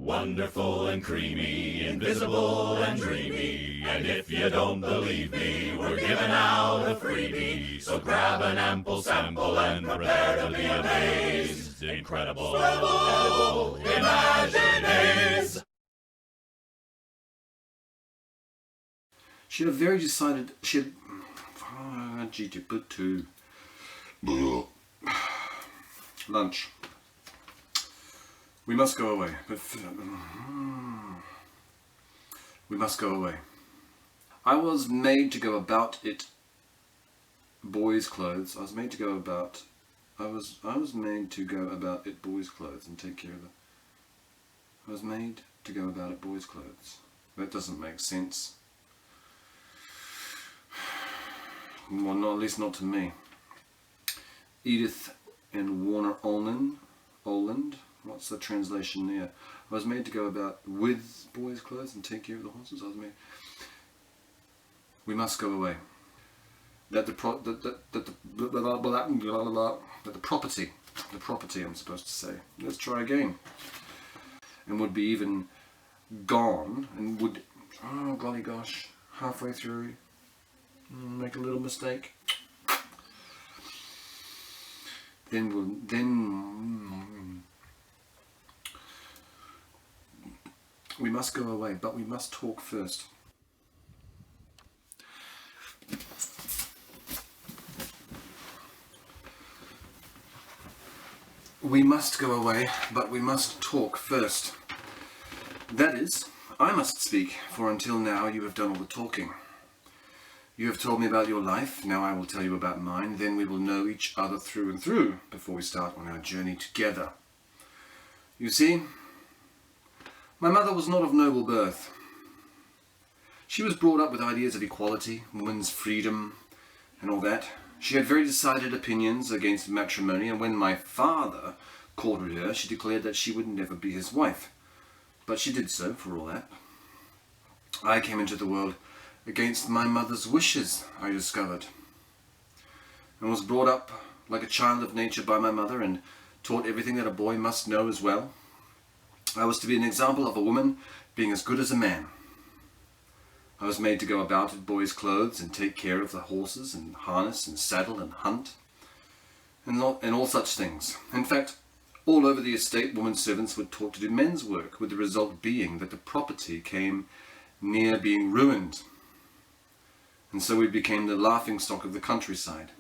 Wonderful and creamy, invisible and dreamy. And if you don't believe me, we're giving out a freebie. So grab an ample sample and prepare to be amazed. Incredible, edible, imaginaries. She had a very decided, lunch. We must go away. We must go away. I was made to go about it boys' clothes. I was made to go about it boys' clothes and take care of it. I was made to go about it boys' clothes. That doesn't make sense. Well, not, at least not to me. Edith and Warner Oland. What's the translation there? I was made to go about with boys' clothes and take care of the horses. We must go away. That the property, I'm supposed to say. Let's try again. And would be even gone, and would, oh golly gosh, halfway through, make a little mistake. Then we must go away, but we must talk first. We must go away, but we must talk first. That is, I must speak, for until now you have done all the talking. You have told me about your life, now I will tell you about mine, then we will know each other through and through before we start on our journey together. You see, my mother was not of noble birth. She was brought up with ideas of equality, woman's freedom, and all that. She had very decided opinions against matrimony, and when my father courted her, she declared that she would never be his wife. But she did so, for all that. I came into the world against my mother's wishes, I discovered, and was brought up like a child of nature by my mother, and taught everything that a boy must know as well. I was to be an example of a woman being as good as a man. I was made to go about in boys' clothes and take care of the horses and harness and saddle and hunt and all such things. In fact, all over the estate women servants were taught to do men's work, with the result being that the property came near being ruined. And so we became the laughingstock of the countryside.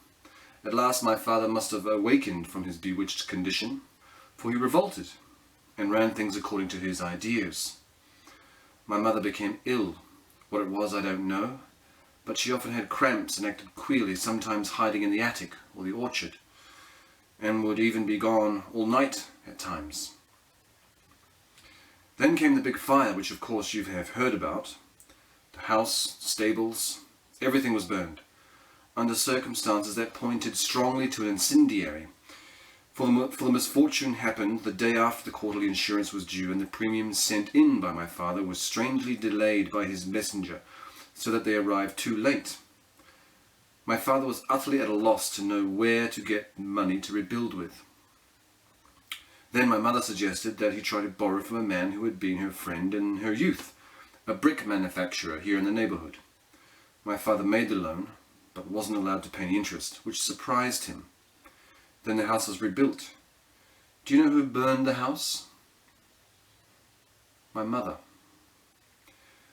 At last my father must have awakened from his bewitched condition, for he revolted and ran things according to his ideas. My mother became ill. What it was I don't know, but she often had cramps and acted queerly, sometimes hiding in the attic or the orchard, and would even be gone all night at times. Then came the big fire, which of course you have heard about. The house, stables, everything was burned, under circumstances that pointed strongly to an incendiary. For the misfortune happened the day after the quarterly insurance was due, and the premiums sent in by my father were strangely delayed by his messenger, so that they arrived too late. My father was utterly at a loss to know where to get money to rebuild with. Then my mother suggested that he try to borrow from a man who had been her friend in her youth, a brick manufacturer here in the neighbourhood. My father made the loan, but wasn't allowed to pay any interest, which surprised him. Then the house was rebuilt. Do you know who burned the house? My mother.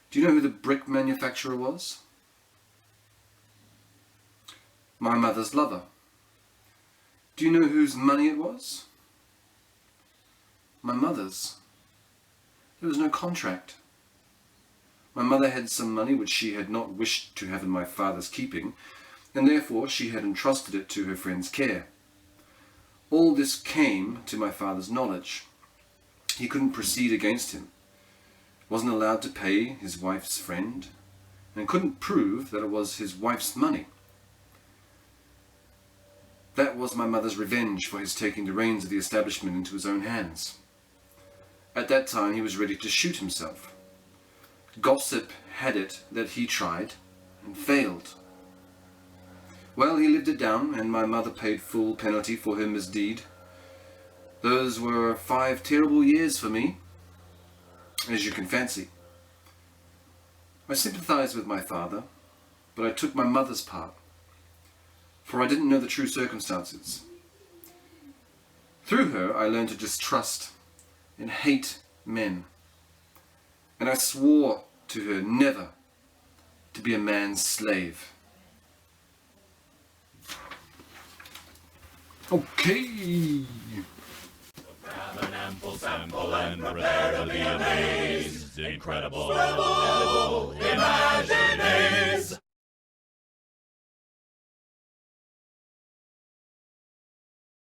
Do you know who the brick manufacturer was? My mother's lover. Do you know whose money it was? My mother's. There was no contract. My mother had some money which she had not wished to have in my father's keeping, and therefore she had entrusted it to her friend's care. All this came to my father's knowledge. He couldn't proceed against him, wasn't allowed to pay his wife's friend, and couldn't prove that it was his wife's money. That was my mother's revenge for his taking the reins of the establishment into his own hands. At that time he was ready to shoot himself. Gossip had it that he tried and failed. Well, he lived it down, and my mother paid full penalty for her misdeed. Those were 5 terrible years for me. as you can fancy. I sympathized with my father, but I took my mother's part, for I didn't know the true circumstances. Through her, I learned to distrust and hate men, and I swore to her never to be a man's slave. Okay. Grab an ample sample and prepare to be amazed. Incredible imaginings.